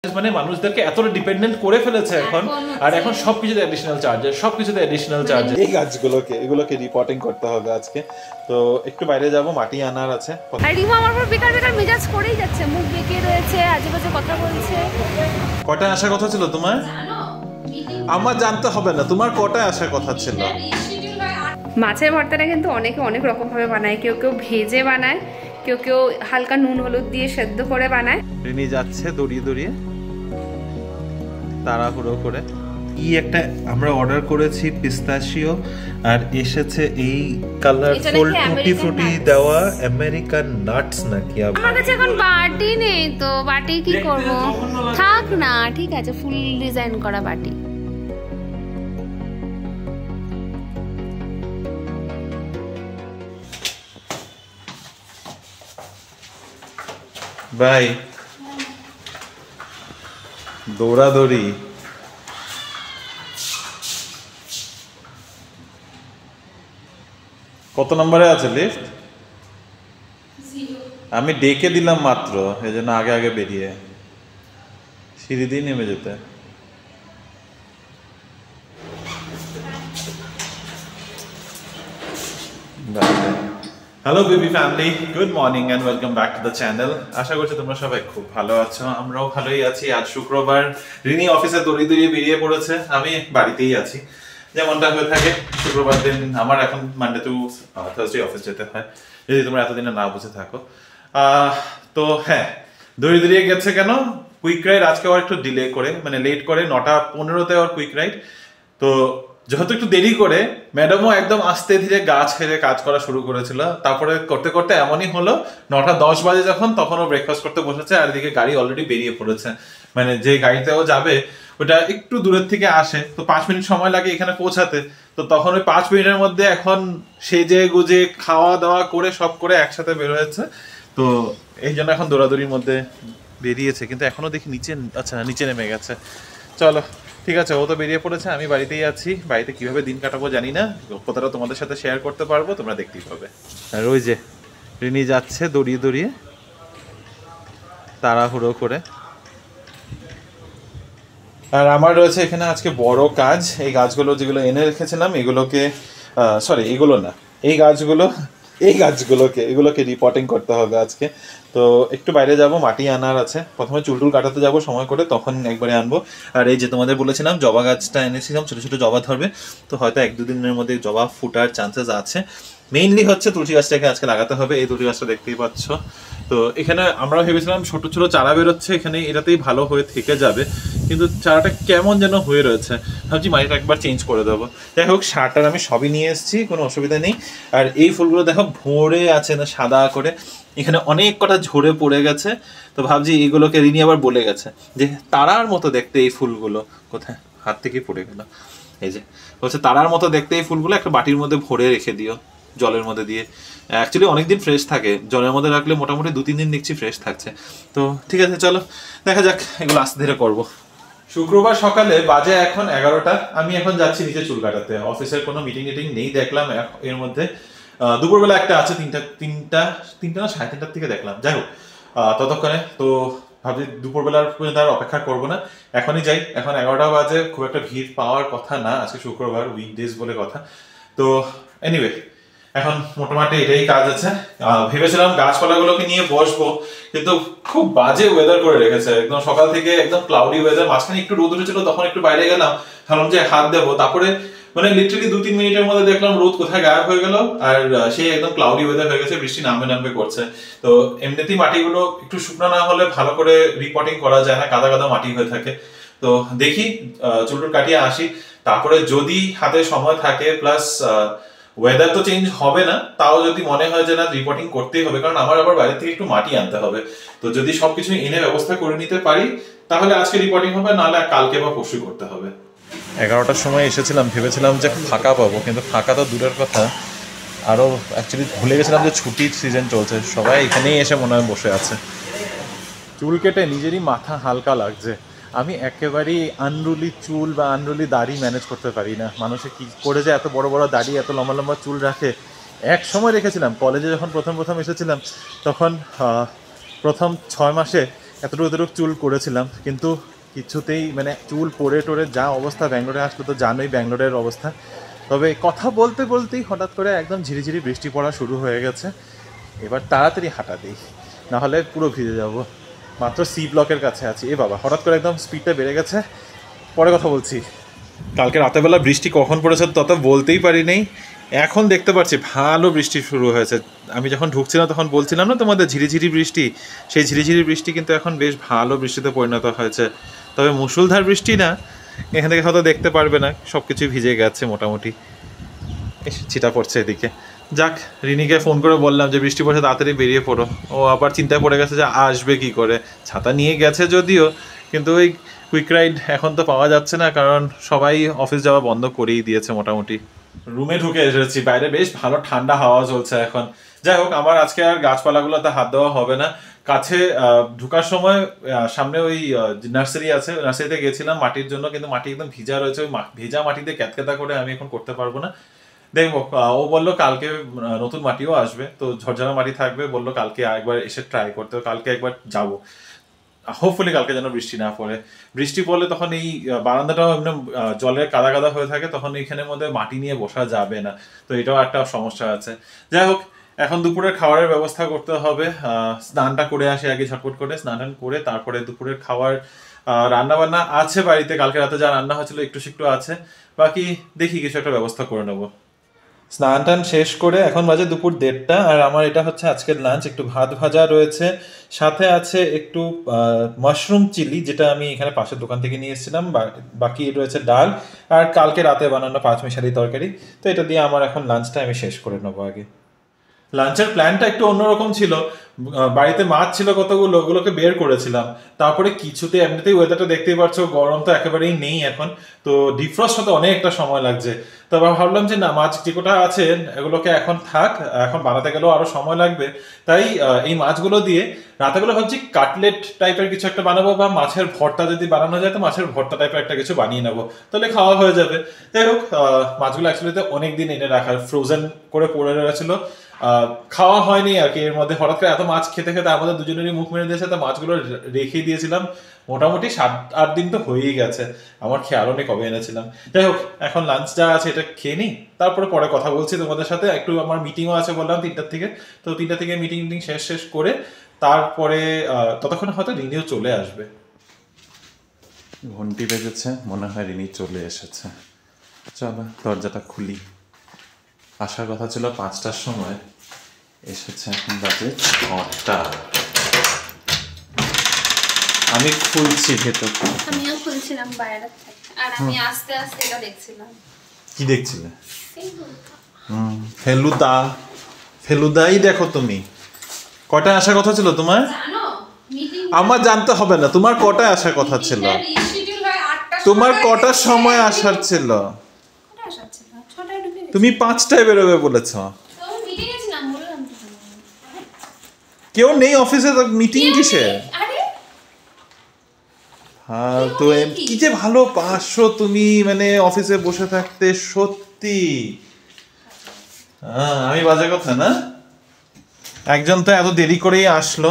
মানে মানুষদেরকে এতটা ডিপেন্ডেন্ট করে ফেলেছে এখন, আর এখন সবকিছুতে অ্যাডিশনাল চার্জেস, সবকিছুতে অ্যাডিশনাল চার্জেস। এই এগুলোকে রিপোর্টিং করতে হবে আজকে। তো একটু বাইরে যাব, মাটি আনার আছে। আর রিমা আমার উপর বেকার বেকার মেজাজ করেই যাচ্ছে, মুখ বেঁকে রয়েছে, আজেবাজে কথা বলছে। কটায় আসার কথা ছিল তোমার? আমার জানতে হবে না তোমার কটায় আসার কথা ছিল। মাছের ভর্তাটা কিন্তু অনেকে অনেক রকম ভাবে বানায়, কেউ কেউ ভেজে বানায়, কেউ কেউ হালকা নুন হলুদ দিয়ে সেদ্ধ করে বানায়। রিনি যাচ্ছে দড়িয়ে দড়িয়ে, তাড়াহুড়ো করে। কি একটা আমরা অর্ডার করেছি পিস্তাশিও, আর এসেছে এই কালারফুল টুটি ফ্রুটি দেওয়া আমেরিকান নাটস নাকি। আমার কাছে এখন বাটি নেই তো, বাটি কি করব? থাক না, ঠিক আছে, ফুল ডিজাইন করা বাটি। ভাই দৌড়াদৌড়ি, কত নম্বরে আছে লিফট? আমি ডেকে দিলাম মাত্র, এই জন্য আগে আগে বেরিয়ে সিঁড়ি দিয়ে নেমে যেতে। Hello baby family, good morning and welcome back to the channel. আশা করছি তোমরা সবাই খুব ভালো আছো, আমরাও ভালোই আছি। আজ শুক্রবার, রিনি অফিসে দড়িয়ে বেরিয়ে পড়েছে, আমি বাড়িতেই আছি যেমনটা হয়ে থাকে শুক্রবার দিন। আমার এখন মানডে টু থার্সডে অফিস যেতে হয়, যদি তোমরা এতদিনে না বুঝে থাকো। তো হ্যাঁ, দড়িয়ে গেছে কেন? কুইক রাইড আজকে আবার একটু ডিলে করে, মানে লেট করে, 9:15-তে আবার কুইক রাইড। তো যেহেতু একটু দেরি করে, ম্যাডামও একদম আস্তে ধীরে গা ছেড়ে কাজ করা শুরু করেছিল। তারপরে করতে করতে এমনই হলো 9:10 বাজে যখন, তখনও ব্রেকফাস্ট করতে বসেছে, আর এদিকে গাড়ি অলরেডি বেরিয়ে পড়েছে। মানে যে গাড়িতেও যাবে ওটা একটু দূরের থেকে আসে, তো 5 মিনিট সময় লাগে এখানে পৌঁছাতে। তো তখন ওই 5 মিনিটের মধ্যে এখন সেজে গুজে খাওয়া দাওয়া করে সব করে একসাথে বের হয়েছে। তো এই জন্য এখন দৌড়াদৌড়ির মধ্যে বেরিয়েছে, কিন্তু এখনো দেখি নিচে, আচ্ছা নিচে নেমে গেছে। চলো ঠিক আছে, ও তো বেরিয়ে পড়েছে, আমি বাড়িতেই আছি। বাড়িতে কিভাবে দিন কাটাবো জানি না, কতটা তোমাদের সাথে শেয়ার করতে পারবো তোমরা দেখতেই পাবে। আর ওই যে রিনি যাচ্ছে দড়িয়ে তাড়াহুড়ো করে। আর আমার রয়েছে এখানে আজকে বড় কাজ। এই গাছগুলো যেগুলো এনে রেখেছিলাম, এগুলোকে সরি এগুলো না, এগুলোকে রিপোর্টিং করতে হবে আজকে। তো একটু বাইরে যাব, মাটি আনার আছে। প্রথমে চুলটুল কাটাতে যাব সময় করে, তখন একবারে আনবো। আর এই যে তোমাদের বলেছিলাম জবা গাছটা এনেছিলাম, ছোটো ছোটো জবা ধরবে, তো হয়তো 1-2 দিনের মধ্যে জবা ফুটার চান্সেস আছে। মেইনলি হচ্ছে তুলসী গাছটাকে আজকে লাগাতে হবে। এই তুলসী গাছটা দেখতেই পাচ্ছ। তো এখানে আমরা ভেবেছিলাম ছোট ছোট চারা বেরোচ্ছে এখানে, এটাতেই ভালো হয়ে থেকে যাবে, কিন্তু চারাটা কেমন যেন হয়ে রয়েছে। ভাবছি মাটিটা একবার চেঞ্জ করে দেবো। যাই হোক, সারটার আমি সবই নিয়ে এসেছি, কোনো অসুবিধা নেই। আর এই ফুলগুলো দেখো ভরে আছে না সাদা করে, এখানে অনেক কটা ঝরে পড়ে গেছে। তো ভাবছি এগুলোকে রিনি আবার বলে গেছে যে তারার মতো দেখতে এই ফুলগুলো। কোথায় হাত থেকে পড়ে গেল, এই যে বলছে তারার মতো দেখতে এই ফুলগুলো একটা বাটির মধ্যে ভরে রেখে দিও, জলের মধ্যে দিয়ে। অ্যাকচুয়ালি অনেকদিন ফ্রেশ থাকে, জলের মধ্যে রাখলে মোটামুটি 2-3 দিন দেখছি ফ্রেশ থাকছে। তো ঠিক আছে, চলো দেখা যাক, এগুলো আস্তে ধীরে করবো। শুক্রবার সকালে বাজে এখন 11টা, আমি এখন যাচ্ছি নিচে চুল কাটাতে। অফিসের কোনো মিটিং নেই দেখলাম এর মধ্যে। দুপুরবেলা একটা আছে, তিনটা না 3:30টার থেকে দেখলাম। যাই হোক, ততক্ষণে তো ভাবছি দুপুরবেলার পর্যন্ত আর অপেক্ষা করবো না, এখনই যাই। এখন 11টা বাজে, খুব একটা ভিড় পাওয়ার কথা না, আজকে শুক্রবার, উইকডেজ বলে কথা। তো এনিওয়ে, এখন মোটামুটি এটাই কাজ আছে। ভেবেছিলাম গাছপালাগুলোকে নিয়ে বসবো, কিন্তু খুব বাজে ওয়েদার করে রেখেছে, একদম সকাল থেকে একদম ক্লাউডি ওয়েদার। মাঝখানে একটু রোদ উঠেছিল, তখন একটু বাইরে গেলাম, ভাবলাম যে হাত দেবো, তারপরে মানে লিটারালি 2-3 মিনিটের মধ্যে দেখলাম রোদ কোথায় গায়েব হয়ে গেল, আর সেই একদম ক্লাউডি ওয়েদার হয়ে গেছে, বৃষ্টি নামবে করছে। তো এমনিতেই মাটিগুলো একটু শুকনো না হলে ভালো করে রিপোর্টিং করা যায় না, কাদা কাদা মাটি হয়ে থাকে। তো দেখি চুলটুল কাটিয়ে আসি, তারপরে যদি হাতে সময় থাকে, প্লাস ওয়েদার তো চেঞ্জ হবে না, তাও যদি মনে হয় যে না রিপোর্টিং করতেই হবে, কারণ আমার আবার বাইরে থেকে একটু মাটি আনতে হবে। তো যদি সবকিছু এনে ব্যবস্থা করে নিতে পারি, তাহলে আজকে রিপোর্টিং হবে, নাহলে কালকে বা পরশু করতে হবে। 11টার সময় এসেছিলাম, ভেবেছিলাম যে ফাঁকা পাবো, কিন্তু ফাঁকা তো দূরের কথা, আরও অ্যাকচুয়ালি ভুলে গেছিলাম যে ছুটির সিজন চলছে, সবাই এখানেই এসে মনে হয় বসে আছে। চুল কেটে নিজেরই মাথা হালকা লাগছে। আমি একেবারেই আনরুলি চুল বা আনরুলি দাড়ি ম্যানেজ করতে পারি না। মানুষে কি করে যে এত বড় বড় দাড়ি, এত লম্বা লম্বা চুল রাখে। এক সময় রেখেছিলাম, কলেজে যখন প্রথম এসেছিলাম, তখন প্রথম 6 মাসে এতটুকু চুল করেছিলাম, কিন্তু কিছুতেই মানে চুল পরে টোরে যা অবস্থা, ব্যাঙ্গালোরে আসলে তো জানোই ব্যাঙ্গালোরের অবস্থা। তবে কথা বলতে বলতেই হঠাৎ করে একদম ঝিরিঝিরি বৃষ্টি পড়া শুরু হয়ে গেছে। এবার তাড়াতাড়ি হাঁটা দিই, নাহলে পুরো ভিজে যাব। মাত্র সি ব্লকের কাছে আছি। এ বাবা, হঠাৎ করে একদম স্পিডটা বেড়ে গেছে। পরে কথা বলছি। কালকে রাতেরবেলা বৃষ্টি কখন পড়েছে তত বলতেই পারিনি। এখন দেখতে পাচ্ছি ভালো বৃষ্টি শুরু হয়েছে। আমি যখন ঢুকছিলাম তখন বলছিলাম না তোমাদের ঝিরিঝিরি বৃষ্টি, সেই ঝিরিঝিরি বৃষ্টি কিন্তু এখন বেশ ভালো বৃষ্টিতে পরিণত হয়েছে। তবে মুষলধার বৃষ্টি না, এখান থেকে হয়তো দেখতে পারবে না, সব কিছুই ভিজে গেছে মোটামুটি। ছিটা পড়ছে এদিকে। যাক, রিনিকে ফোন করে বললাম যে বৃষ্টি পড়ছে তাড়াতাড়ি বেরিয়ে পড়ো। ও আবার চিন্তায় পড়ে গেছে যে আসবে কি করে। ছাতা নিয়ে গেছে যদিও, কিন্তু ওই কুইক রাইড এখন তো পাওয়া যাচ্ছে না, কারণ সবাই অফিস যাওয়া বন্ধ করেই দিয়েছে মোটামুটি। রুমে ঢুকে এসেছি, বাইরে বেশ ভালো ঠান্ডা হাওয়া চলছে এখন। যাই হোক, আমার আজকে আর গাছপালাগুলোতে হাত দেওয়া হবে না। কাছে ঢুকার সময় সামনে ওই নার্সারি আছে, নার্সারিতে গেছিলাম মাটির জন্য, কিন্তু মাটি একদম ভিজা রয়েছে। ওই ভেজা মাটিতে ক্যাতক্যাতা করে আমি এখন করতে পারবো না। দেখবো, ও বললো কালকে নতুন মাটিও আসবে, তো ঝরঝরা মাটি থাকবে, বললো কালকে একবার এসে ট্রাই করতে, কালকে একবার যাবো। হোপফুলি কালকে যেন বৃষ্টি না পড়ে। বৃষ্টি পড়লে তখন এই বারান্দাটাও এমনি জলের কাদা কাদা হয়ে থাকে, তখন এইখানের মধ্যে মাটি নিয়ে বসা যাবে না, তো এটাও একটা সমস্যা আছে। যাই হোক, এখন দুপুরের খাবারের ব্যবস্থা করতে হবে। স্নানটা করে আসি আগে, ঝটপট করে স্নান করে তারপরে দুপুরের খাবার রান্না বান্না আছে বাড়িতে, কালকে রাতে যা রান্না হয়েছিল একটু একটু আছে, বাকি দেখি কিছু একটা ব্যবস্থা করে নেবো। স্নান টান শেষ করে এখন বাজে দুপুর 1:30, আর আমার এটা হচ্ছে আজকের লাঞ্চ। একটু ভাত ভাজা রয়েছে, সাথে আছে একটু মাশরুম চিলি, যেটা আমি এখানে পাশের দোকান থেকে নিয়ে এসেছিলাম। বাকি রয়েছে ডাল, আর কালকে রাতে বানানো 5 মিশালি তরকারি। তো এটা দিয়ে আমার এখন লাঞ্চটা আমি শেষ করে নেবো আগে। লাঞ্চের প্ল্যানটা একটু অন্যরকম ছিল। বাড়িতে মাছ ছিল কতগুলো, ওগুলোকে বের করেছিলাম। তারপরে কিছুতে এমনিতেই ওয়েদারটা দেখতেই পাচ্ছ, গরম তো একেবারেই নেই এখন, তো ডিফ্রস্ট হতে অনেকটা সময় লাগছে। তারপর ভাবলাম যে না, মাছ যে কটা আছে এগুলোকে এখন থাক, এখন বানাতে গেলেও আরো সময় লাগবে। তাই এই মাছগুলো দিয়ে রাতেগুলো ভাবছি কাটলেট টাইপের কিছু একটা বানাবো, বা মাছের ভর্তা যদি বানানো যায় তো মাছের ভর্তা টাইপের একটা কিছু বানিয়ে নেবো, তাহলে খাওয়া হয়ে যাবে। যাই হোক, মাছগুলো অ্যাকচুয়ালি অনেকদিন এনে রাখার, ফ্রোজেন করে পড়ে রয়েছিল, খাওয়া হয়নি আর কি। এর মধ্যে হঠাৎ করে এত মাছ খেতে খেতে আমাদের দুজনেরই মুখ মেরে দিয়েছে, তো মাছগুলো রেখে দিয়েছিলাম মোটামুটি 7-8 দিন তো হয়েই গেছে, আমার খেয়ালও নেই কবে এনেছিলাম। যাই হোক, এখন লাঞ্চ যা আছে এটা খেয়ে নিই, তারপরে পরে কথা বলছি তোমাদের সাথে। একটু আমার মিটিংও আছে বললাম 3টার থেকে, তো 3টা থেকে মিটিং শেষ করে তারপরে ততক্ষণে হয়তো রিনিও চলে আসবে। ঘন্টি বেজেছে, মনে হয় রিনি চলে এসেছে। চলো দরজাটা খুলি। আসার কথা ছিল 5টার সময়, এসেছে এখন বাজে 6টা। আমি খুলছি ভেতর, আমিও খুলছিলাম বাইরে থেকে, আর আমি আস্তে আস্তে এটা দেখছিলাম। কি দেখছিলে? ফেলুদা, ফেলুদাই দেখো তুমি। কটায় আসার কথা ছিল তোমার? জানো, মিটিং আমার জানতে হবে না, তোমার কটায় আসার কথা ছিল? তোমার কটার সময় আসার ছিল? তুমি 5টায় বেরোবে বলেছ। কেউ নেই অফিসে, মিটিং কিসে? হ্যাঁ, তো কি যে ভালোবাসো তুমি, মানে অফিসে বসে থাকতে, সত্যি। আমি বাজে কথা না, একজন তো এত দেরি করেই আসলো।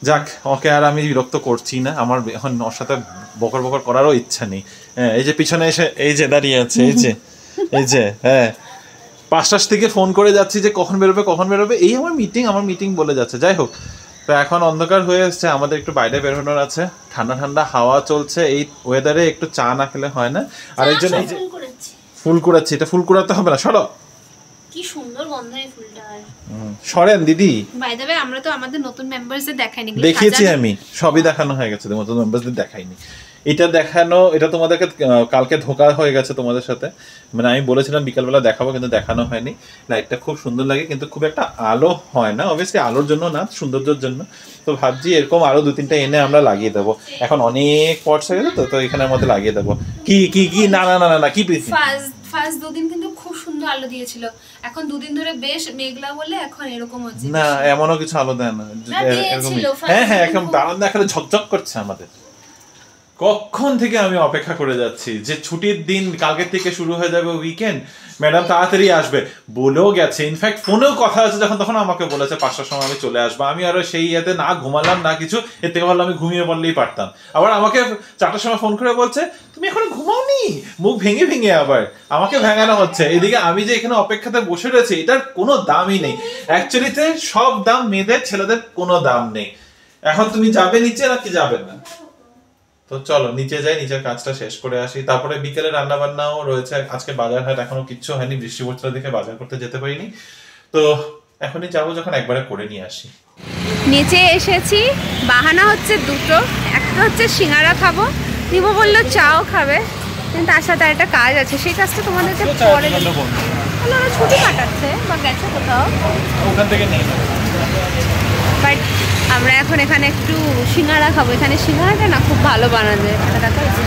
যাক, ওকে আর আমি বিরক্ত করছি না, আমার এখন ওর সাথে বকর বকর করারও ইচ্ছা নেই। হ্যাঁ, এই যে পিছনে এসে এই যে দাঁড়িয়ে আছে, এই যে হ্যাঁ, 5টার থেকে ফোন করে যাচ্ছি যে কখন বেরোবে, এই আমার মিটিং বলে যাচ্ছে। যাই হোক, তো এখন অন্ধকার হয়ে এসছে, আমাদের একটু বাইরে বেরোনোর আছে, ঠান্ডা ঠান্ডা হাওয়া চলছে, এই ওয়েদারে একটু চা না খেলে হয় না। আর একজন এই যে ফুল কুড়াচ্ছে, এটা ফুল কুড়াতে হবে না, সরো। কি সুন্দর গন্ধ এই ফুলটার। সরেন দিদি। বাই দ্য ওয়ে, আমরা তো আমাদের নতুন মেম্বারসদের দেখাইনি, দেখিয়েছি আমি, সবই দেখানো হয়ে গেছে, নতুন মেম্বারসদের দেখাইনি। এটা দেখানো, এটা তোমাদেরকে কালকে ধোকা হয়ে গেছে তোমাদের সাথে, মানে আমি বলেছিলাম বিকালবেলা দেখাবো, কিন্তু দেখানো হয়নি। লাইটটা খুব সুন্দর লাগে, কিন্তু খুব একটা আলো হয় না, অবভিয়াসলি আলোর জন্য না, সৌন্দর্যের জন্য। তো ভাবছি এরকম আরো 2-3টা এনে আমরা লাগিয়ে দেবো, এখন অনেক পটস হয়ে গেছে, তো এখানের মধ্যে লাগিয়ে দেবো। কি না কি ফার্স্ট 2 দিন কিন্তু খুব সুন্দর আলো দিয়েছিল, এখন 2 দিন ধরে বেশ মেঘলা বলে এখন এরকম হচ্ছে। না, এমনও কিছু আলো দেয় না এরকম। হ্যাঁ, এখন বারান্দা এখানে ঝকঝক করছে আমাদের। কখন থেকে আমি অপেক্ষা করে যাচ্ছি যে ছুটির দিন কালকের থেকে শুরু হয়ে যাবে উইকেন্ড, ম্যাডাম তাড়াতাড়ি আসবে বলেও গেছে, ইনফ্যাক্ট ফোনেও কথা আছে যখন তখন আমাকে বলেছে 5টার সময় আমি চলে আসবো। আমি আরো সেই ইয়েতে না ঘুমালাম না কিছু, এর থেকে ভালো আমি ঘুমিয়ে পড়লেই পারতাম। আবার আমাকে 4টার সময় ফোন করে বলছে তুমি এখনো ঘুমাওনি, মুখ ভেঙে ভেঙে আবার আমাকে ভেঙানো হচ্ছে। এদিকে আমি যে এখানে অপেক্ষাতে বসে রয়েছি এটার কোনো দামই নেই। অ্যাকচুয়ালিতে সব দাম মেয়েদের, ছেলেদের কোনো দাম নেই। এখন তুমি যাবে নিচে নাকি যাবে না? তো চলো নিচে যাই, নিচের কাজটা শেষ করে আসি, তারপরে বিকেলে রান্না বান্নাও রয়েছে। আজকে বাজার হাট এখনো কিচ্ছু হয়নি, বৃষ্টি পড়ছিল দেখে বাজার করতে যেতে পারিনি। তো এখনই যাবো, যখন একবারে করে নিয়ে আসি। নিচে এসেছি, বাহানা হচ্ছে দুটো, একটা হচ্ছে সিঙ্গারা খাবো, নিবো বললো চাও খাবে, কিন্তু তার সাথে একটা কাজ আছে, সেই কাজটা তোমাদেরকে পরে। ওরা ছুটি কাটাচ্ছে বা গেছে কোথাও, ওখান থেকে নেই। বাট আমরা এখন এখানে একটু সিঙ্গারা খাবো। এখানে সিঙ্গারাটা না খুব ভালো বানাবে,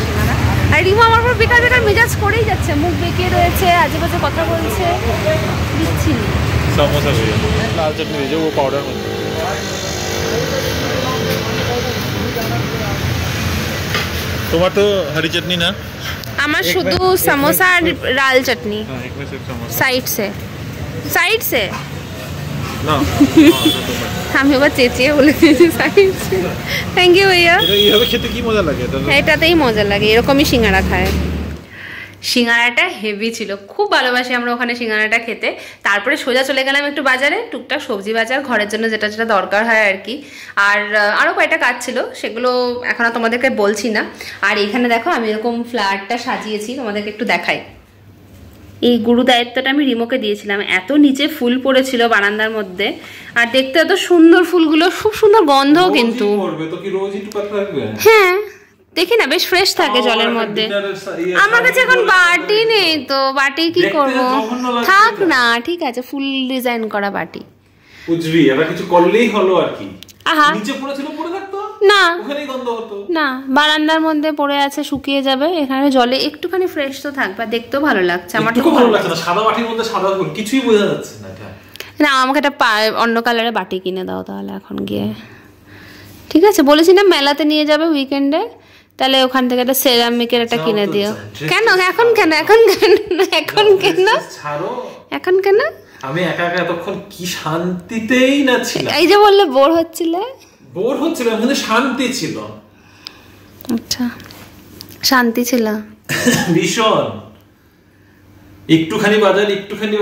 সিঙ্গারা। আর রিমা আমার পর বেকার বেকার মেজাজ করেই যাচ্ছে, মুখ বেঁকিয়ে রয়েছে, আজেবাজে কথা বলছে, দিচ্ছি না। समोसा भैया लाल चटनी दीजिए वो पाउडर में। তোমার তো हरी चटनी ना? আমার শুধু समोसा আর লাল চটনি। हां एक में सिर्फ समोसा साइड से ना। আমি আবার চেঁচিয়ে বলে দিয়েছি সাইড সে। থ্যাংক ইউ ভাইয়া। এইভাবে খেতে কি মজা লাগে? এটাতেই মজা লাগে, এরকমই সিঙ্গারা খায়। সিঙ্গারাটা হেভি ছিল, খুব ভালোবাসি আমরা ওখানে সিঙ্গারাটা খেতে। তারপরে সোজা চলে গেলাম একটু বাজারে, টুকটাক সবজি বাজার, ঘরের জন্য যেটা যেটা দরকার হয় আর কি। আর আরও কয়েকটা কাজ ছিল, সেগুলো এখন তোমাদেরকে বলছি না। আর এখানে দেখো আমি এরকম ফ্লাওয়ারটা সাজিয়েছি, তোমাদেরকে একটু দেখাই। এই গুরু দায়িত্বটা আমি রিমোকে দিয়েছিলাম। এত নিচে ফুল পড়েছিল বারান্দার মধ্যে, আর দেখতে এত সুন্দর ফুলগুলো, খুব সুন্দর গন্ধ কিন্তু। হ্যাঁ দেখি না, বেশ ফ্রেশ থাকে জলের মধ্যে। আমার কাছে এখন বাটি নেই তো, বাটি কি করব? থাক না, ঠিক আছে, ফুল ডিজাইন করা বাটি। বুঝবি, এটা কিছু করলেই হলো আর কি। আহা, নিচে পড়েছিল, পড়ে থাকতো না, ওখানেই গন্ধ হতো না, বারান্দার মধ্যে পড়ে আছে, শুকিয়ে যাবে। এখানে জলে একটুখানি ফ্রেশ তো থাকবে, দেখতেও ভালো লাগছে। আমার তো ভালো লাগছে না, সাদা বাটির মধ্যে সাদা ফুল, কিছুই বোঝা যাচ্ছে না। না, আমাকে একটা অন্য কালারের বাটি কিনে দাও তাহলে এখন গিয়ে। ঠিক আছে, বলেছি না মেলাতে নিয়ে যাবে উইকেন্ডে, তাহলে ওখান থেকে একটা সেরামিকের একটা কিনে দিও। কেন এখন কেন এখন কেন এখন কেন এখন কেন? আমি একা একা এতক্ষণ কি শান্তিতেই না ছিলাম। এই যে বললে বোর হচ্ছিলে, বোর হচ্ছিলাম কিন্তু শান্তি ছিল। আচ্ছা, শান্তি ছিল ভীষণ। একটুখানি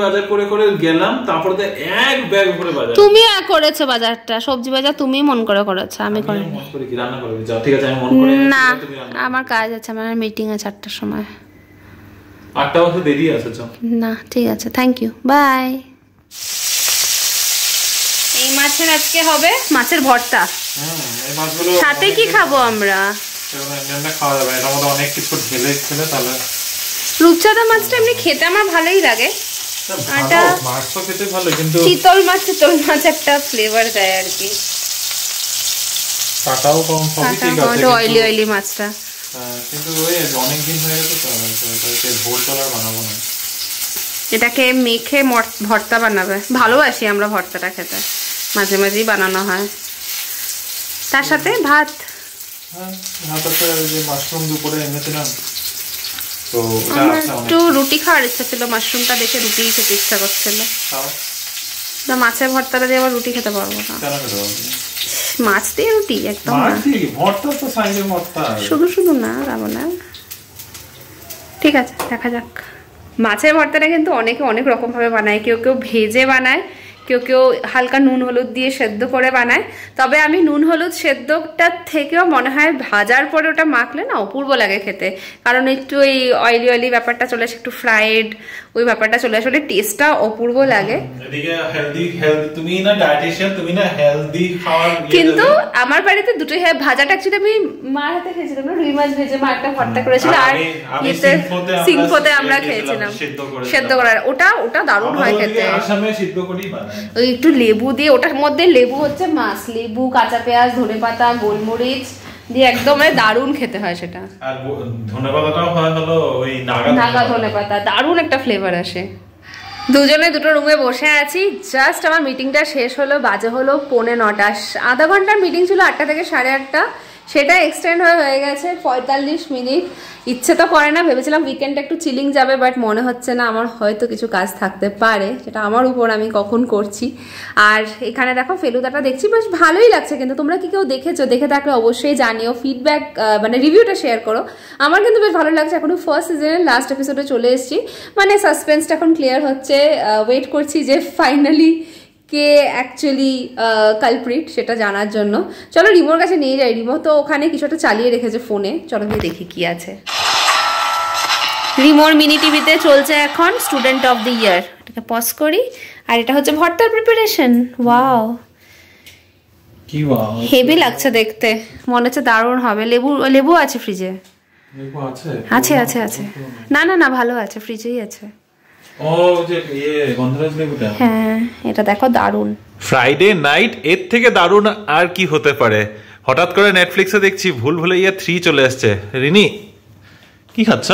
বাজার করে করে গেলাম, তারপরে তো এক ব্যাগ ভরে বাজার। তুমি করেছো বাজারটা, সবজি বাজার তুমি মন করে করেছো, আমি করিনি। মন করে কি রান্না করবে? যাও, ঠিক আছে, আমি মন করে। না, আমার কাজ আছে, আমার মিটিং আছে 8টার সময়। 8টা বছর দেরি আছে। যাও। না, ঠিক আছে, থ্যাংক ইউ, বাই। এই মাছের আজকে হবে মাছের ভর্তা। এই মাছগুলো সাথে কি খাবো আমরা? এমনি খাওয়া যাবে, এটার মধ্যে অনেক কিছু ঢেলে খেলে তাহলে। রূপচাঁদা মাছটা এমনি খেতে আমার ভালোই লাগে। এটা মাছ তো খেতে ভালো, কিন্তু চিতল মাছ একটা ফ্লেভার দেয় আর কি। কাটাও কম, সবই ঠিক আছে, অয়েলি মাছটা। কিন্তু ওই অনেক দিন হয়ে গেছে তো, এটাকে ঝোল টলার বানাবো না। এটাকে মেখে ভর্তা বানাবে। ভালোবাসি আমরা ভর্তাটা খেতে, মাঝে মাঝেই বানানো হয়। তার সাথে ভাত। ভাত আছে, যে মাশরুম দুপুরে এনেছিলাম তো। আমার একটু রুটি খাওয়ার ইচ্ছা ছিল, মাশরুমটা দেখে রুটি খেতে ইচ্ছা করছিল। মাছের ভর্তাটা দিয়ে আবার রুটি খেতে পারবো না। মাছ দিয়ে রুটি একদম শুধু শুধু না, যাবো না। ঠিক আছে, দেখা যাক। মাছের ভর্তাটা কিন্তু অনেকে অনেক রকম ভাবে বানায়, কেউ কেউ ভেজে বানায়, কেউ কেউ হালকা নুন হলুদ দিয়ে সেদ্ধ করে বানায়। তবে আমি নুন হলুদ সেদ্ধটার থেকেও মনে হয় ভাজার পরে ওটা মাখলে না অপূর্ব লাগে খেতে, কারণ একটু ওই অয়েলি ব্যাপারটা চলে আসে, একটু ফ্রাইড ওই ব্যাপারটা চলে আসলে টেস্টটা অপূর্ব লাগে। তুমি না ডায়েটিশিয়ান, তুমি না হেলদি খাওয়ার। কিন্তু আমার বাড়িতে দুটোই হয়। ভাজাটা অ্যাকচুয়ালি আমি মার হাতে খেয়েছিলাম, রুই মাছ ভেজে মা একটা ভর্তা করেছিল, আর সিংফোতে আমরা খেয়েছিলাম সেদ্ধ করা। ওটা দারুণ হয় খেতে। ওই একটু লেবু দিয়ে, ওটার মধ্যে লেবু হচ্ছে মাছ, লেবু, কাঁচা পেঁয়াজ, ধনেপাতা, গোলমরিচ দিয়ে একদম দারুণ খেতে হয় সেটা। আর ধনেপাতাটাও হয় হলো ওই নাগা ধনেপাতা, দারুণ একটা ফ্লেভার আসে। দুজনে দুটো রুমে বসে আছি, জাস্ট আমার মিটিংটা শেষ হলো, বাজে হলো 9:45। আধা ঘন্টার মিটিং ছিল, 8টা থেকে 8:30। সেটা এক্সটেন্ড হয়ে গেছে 45 মিনিট। ইচ্ছে তো করে না, ভেবেছিলাম উইকেন্ডটা একটু চিলিং যাবে, বাট মনে হচ্ছে না, আমার হয়তো কিছু কাজ থাকতে পারে, সেটা আমার উপর, আমি কখন করছি। আর এখানে দেখো ফেলুদাটা দেখছি, বেশ ভালোই লাগছে, কিন্তু তোমরা কি কেউ দেখেছো? দেখে থাকলে অবশ্যই জানিও, ফিডব্যাক মানে রিভিউটা শেয়ার করো। আমার কিন্তু বেশ ভালো লাগছে। এখনো ফার্স্ট সিজনের লাস্ট এপিসোডে চলে এসেছি, মানে সাসপেন্সটা এখন ক্লিয়ার হচ্ছে, ওয়েট করছি যে ফাইনালি কে অ্যাকচুয়ালি কালপ্রিট সেটা জানার জন্য। চলো রিমোর কাছে নিয়ে যাই, রিমো তো ওখানে কিছু একটা চালিয়ে রেখেছে ফোনে, চলো গিয়ে দেখি কি আছে। রিমোর মিনি টিভিতে চলছে এখন স্টুডেন্ট অফ দ্য ইয়ার, এটাকে পজ করি। আর এটা হচ্ছে ভর্তার প্রিপারেশন। ওয়াও, কি ওয়াও, হেভি লাগছে দেখতে, মনে হচ্ছে দারুণ হবে। লেবু আছে ফ্রিজে? আছে আছে আছে, না না না ভালো আছে, ফ্রিজেই আছে। ও যে গন্ধরাজ লেবুটা, হ্যাঁ এটা দেখো দারুণ। ফ্রাইডে নাইট, এর থেকে দারুণ আর কি হতে পারে। হঠাৎ করে নেটফ্লিক্সে দেখছি ভুলভুলাইয়া 3 চলে আসছে। রিনি কি খাচ্ছ?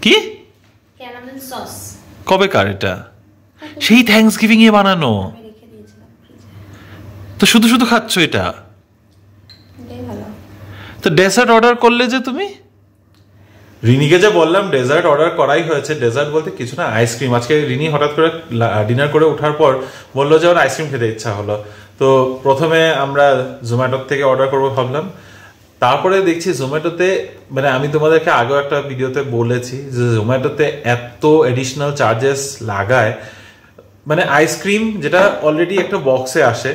কি ক্যারামেল সস? কবে কার এটা? সেই থ্যাঙ্কসগিভিং এ বানানো, তো শুধু শুধু খাচ্ছ এটা? তো ডেজার্ট অর্ডার করলে যে তুমি? রিনিকে যে বললাম ডেজার্ট অর্ডার করাই হয়েছে। ডেজার্ট বলতে কিছু না, আইসক্রিম। আজকে রিনি হঠাৎ করে ডিনার করে ওঠার পর বললো যে ওর আইসক্রিম খেতে ইচ্ছা হলো, তো প্রথমে আমরা জোম্যাটোর থেকে অর্ডার করবো ভাবলাম। তারপরে দেখছি জোম্যাটোতে, মানে আমি তোমাদেরকে আগেও একটা ভিডিওতে বলেছি যে জোম্যাটোতে এত এডিশনাল চার্জেস লাগায়। মানে আইসক্রিম যেটা অলরেডি একটা বক্সে আসে,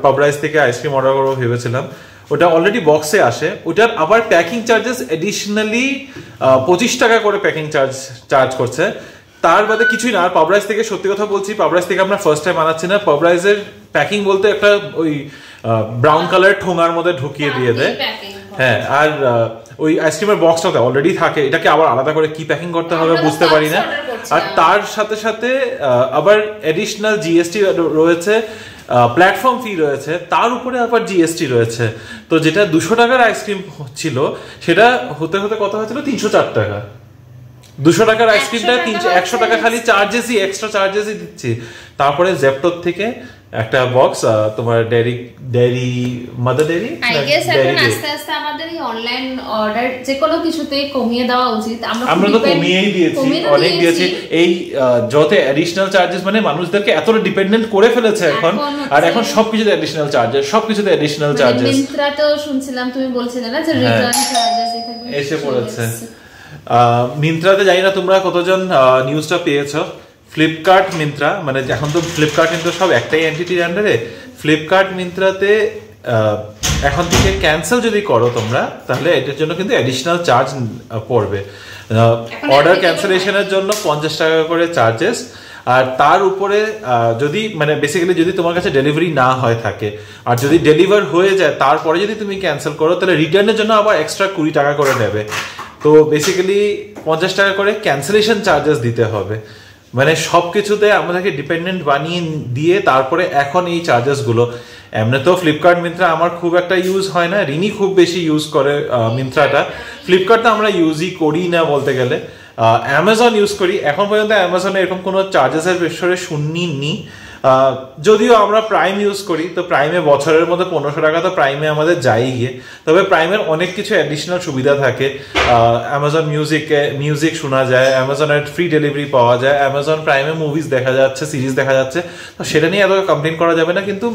পাবরাইস থেকে আইসক্রিম অর্ডার করবো ভেবেছিলাম, ওটা অলরেডি বক্সে আসে, ওটার আবার প্যাকিং চার্জেস এডিশনালি 25 টাকা করে প্যাকিং চার্জ করছে। তার বাদে কিছুই না। আর পাবরাইস থেকে, সত্যি কথা বলছি, পাবরাইস থেকে আমরা ফার্স্ট টাইম আনাচ্ছি না। পাবরাইসের প্যাকিং বলতে একটা ওই ব্রাউন কালার ঠোঙার মধ্যে ঢুকিয়ে দিয়ে দেয়। হ্যাঁ, আর ওই আইসক্রিমের বক্সটাতে অলরেডি থাকে, এটাকে আবার আলাদা করে কি প্যাকিং করতে হবে বুঝতে পারি না। আর তার সাথে সাথে আবার এডিশনাল জিএসটি রয়েছে, প্ল্যাটফর্ম ফি রয়েছে, তার উপরে আবার জিএসটি রয়েছে। তো যেটা 200 টাকার আইসক্রিম ছিল সেটা হতে হতে কত হয়েছিল? 304 টাকা। 200 টাকার আইসক্রিমটা 100 টাকা খালি চার্জেসই, এক্সট্রা চার্জেসই দিচ্ছি। তারপরে জেপ্টোর থেকে একটা বক্স, তোমার dairy mother dairy, I guess এখন আস্তে আস্তে আমাদের এই অনলাইন অর্ডার যে কোনো কিছুতে কমিয়ে দেওয়া উচিত। আমরা তো কমিয়েই দিয়েছি, অনেক দিয়েছি। এই যত অ্যাডিশনাল চার্জেস, মানে মানুষদেরকে এতটা ডিপেন্ডেন্ট করে ফেলেছে এখন, আর এখন সবকিছুতে অ্যাডিশনাল চার্জেস, সবকিছুতে অ্যাডিশনাল চার্জেস। মিন্ত্রা তো শুনছিলাম তুমি বলছিলে না যে রিটার্ন চার্জেস এসে পড়েছে। মিন্ত্রাতে জানি না তোমরা কতজন নিউজটা পেয়েছো। ফ্লিপকার্ট মিন্ত্রা, মানে এখন তো ফ্লিপকার্ট কিন্তু সব একটাই এন্টিটির আন্ডারে। ফ্লিপকার্ট মিন্ত্রাতে এখন থেকে ক্যান্সেল যদি করো তোমরা, তাহলে এটার জন্য কিন্তু অ্যাডিশনাল চার্জ পড়বে। অর্ডার ক্যান্সেলেশনের জন্য 50 টাকা করে চার্জেস। আর তার উপরে যদি, মানে বেসিক্যালি যদি তোমার কাছে ডেলিভারি না হয় থাকে, আর যদি ডেলিভার হয়ে যায় তারপরে যদি তুমি ক্যান্সেল করো, তাহলে রিটার্নের জন্য আবার এক্সট্রা 20 টাকা করে নেবে। তো বেসিক্যালি 50 টাকা করে ক্যান্সেলেশন চার্জেস দিতে হবে। মানে সবকিছুতে আমাদেরকে ডিপেন্ডেন্ট বানিয়ে দিয়ে তারপরে এখন এই চার্জেসগুলো। এমনি তো ফ্লিপকার্ট মিন্ত্রা আমার খুব একটা ইউজ হয় না, রিনি খুব বেশি ইউজ করে মিন্ত্রাটা। ফ্লিপকার্টটা আমরা ইউজই করি না বলতে গেলে। অ্যামাজন ইউজ করি, এখন পর্যন্ত অ্যামাজনে এরকম কোনো চার্জেসের বিষয়ে শুনিনি। যদিও আমরা প্রাইম ইউজ করি, তো প্রাইমে বছরের মধ্যে 1500 টাকা তো প্রাইমে আমাদের যাই গিয়ে। তবে প্রাইমের অনেক কিছু অ্যাডিশনাল সুবিধা থাকে। অ্যামাজন মিউজিক শোনা যায়, অ্যামাজনের ফ্রি ডেলিভারি পাওয়া যায়, অ্যামাজন প্রাইমে মুভিজ দেখা যাচ্ছে, সিরিজ দেখা যাচ্ছে। তো সেটা নিয়ে এত কমপ্লেন করা যাবে না, কিন্তু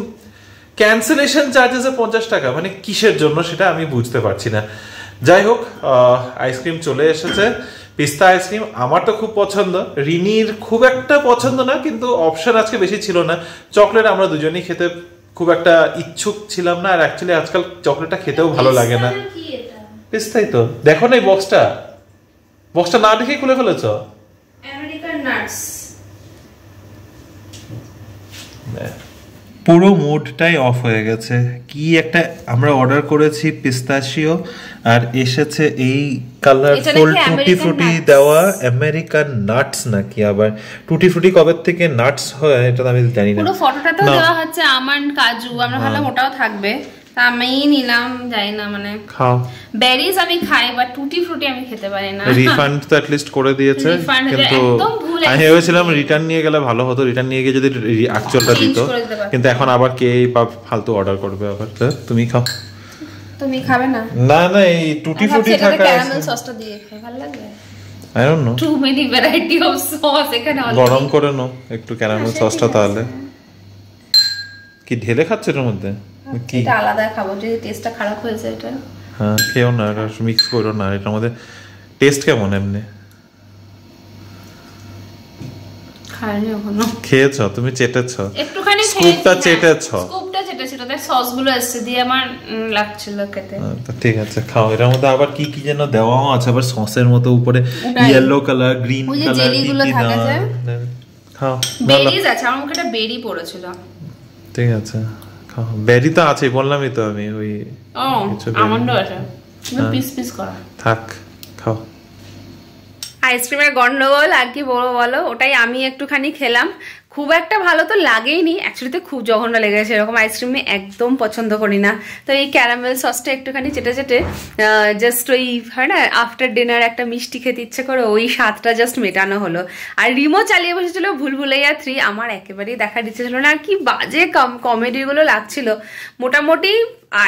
ক্যান্সেলেশন চার্জেসে 50 টাকা, মানে কিসের জন্য সেটা আমি বুঝতে পারছি না। যাই হোক, আইসক্রিম চলে এসেছে, পিস্তা আইসক্রিম। আমার তো খুব পছন্দ, রিনির খুব একটা পছন্দ না, কিন্তু অপশন আজকে বেশি ছিল না। চকলেট আমরা দুজনেই খেতে খুব একটা ইচ্ছুক ছিলাম না, আর অ্যাকচুয়ালি আজকাল চকলেটটা খেতেও ভালো লাগে না। পিস্তাই তো, দেখো না এই বক্সটা না দেখেই খুলে ফেলেছ। American nuts. পুরো মুডটাই অফ হয়ে গেছে। কি একটা আমরা অর্ডার করেছি পিস্তাশিও, আর এসেছে এই কালারফুল টুটি ফ্রুটি দেওয়া আমেরিকান নাটস। নাকি আবার টুটি ফ্রুটি কবে থেকে নাটস হয় এটা আমি জানি না। পুরো ফটোটাতেও দেওয়া হচ্ছে আমন্ড, কাজু। আমরা ভাবলাম ওটাও থাকবে, আমি নিলাম, যাই না মানে খাও। বেরিজ আমি খাই, বাট টুটি ফ্রুটি আমি খেতে পারি না। রিফান্ড তো অ্যাট লিস্ট করে দিয়েছে, কিন্তু আমি ভেবেছিলাম রিটার্ন নিয়ে গেলে ভালো হতো, রিটার্ন নিয়ে গিয়ে যদি অ্যাকচুয়ালটা দিত, কিন্তু এখন আবার কে ফালতু অর্ডার করবে আবার। তুমি খাও। তুমি খাবে না? না না, এই টুটি ফ্রুটি থাকা ক্যারামেল সসটা দিয়ে খাই, ভালো লাগবে। I don't know, too many variety of sauce এখানে। গরম করে নাও একটু ক্যারামেল সসটা, তাহলে কি ঢেলে খাচ্ছে এর মধ্যে? কি এটা আলাদা খাবো, যদি টেস্টটা খারাপ হয়েছে এটা। হ্যাঁ খেও না, এটা মিক্স করো না, এটার মধ্যে টেস্ট কেমন এমনি? খাইনি এখনো। খেয়েছো তুমি? চেটেছো একটুখানি স্কুপটা? চেটেছো? স্কুপটা চেটেছিল, তাই সসগুলো এসে দিয়ে আমার লাগছিল খেতে। তো ঠিক আছে খাও। এর মধ্যে আবার কি কি যেন দেওয়াও আছে, আবার সসের মতো উপরে ইয়েলো কালার, গ্রিন কালার, কি কি দেওয়া। খাও। বেরিজ আছে, আমার মুখে একটা বেরি পড়েছিল। ঠিক আছে খাও। বেরি তো আছে, বললামই তো আমি। ওই আমন্ড আছে, পিস পিস করা। থাক, খাও। আইসক্রিমের গন্ডগোল আর কি বলো, ওটাই আমি একটুখানি খেলাম। খুব একটা ভালো তো লাগেইনি, অ্যাকচুয়ালি তো খুব জঘন্য লেগেছে। এরকম আইসক্রিম আমি একদম পছন্দ করি না। তো এই ক্যারামেল সসটা একটুখানি চেটে চেটে জাস্ট ওই হয় না আফটার ডিনার একটা মিষ্টি খেতে ইচ্ছে করে, ওই স্বাদটা জাস্ট মেটানো হলো। আর রিমো চালিয়ে বসেছিল ভুলভুলাইয়া 3, আমার একেবারেই দেখার ইচ্ছে ছিল না। আর কি বাজে কমেডিগুলো লাগছিল। মোটামুটি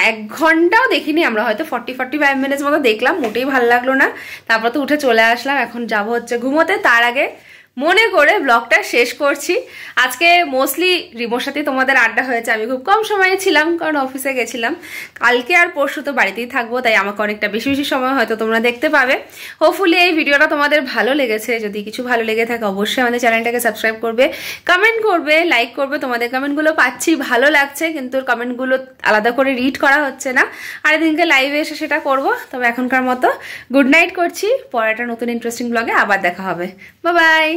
1 ঘন্টাও দেখিনি আমরা, হয়তো 40-45 মিনিটস মতো দেখলাম, মোটেই ভালো লাগলো না। তারপর তো উঠে চলে আসলাম, এখন যাব হচ্ছে ঘুমোতে। তার আগে মনে করে ব্লগটা শেষ করছি। আজকে মোস্টলি রিমোর সাথে তোমাদের আড্ডা হয়েছে, আমি খুব কম সময়ে ছিলাম কারণ অফিসে গেছিলাম। কালকে আর পরশু তো বাড়িতেই থাকবো, তাই আমাকে অনেকটা বেশি বেশি সময় হয়তো তোমরা দেখতে পাবে। হোপফুলি এই ভিডিওটা তোমাদের ভালো লেগেছে। যদি কিছু ভালো লেগে থাকে অবশ্যই আমাদের চ্যানেলটাকে সাবস্ক্রাইব করবে, কমেন্ট করবে, লাইক করবে। তোমাদের কমেন্টগুলো পাচ্ছি, ভালো লাগছে, কিন্তু কমেন্টগুলো আলাদা করে রিড করা হচ্ছে না। আর এদিনকে লাইভে এসে সেটা করব। তবে এখনকার মতো গুড নাইট করছি, পরে একটা নতুন ইন্টারেস্টিং ব্লগে আবার দেখা হবে। Bye bye.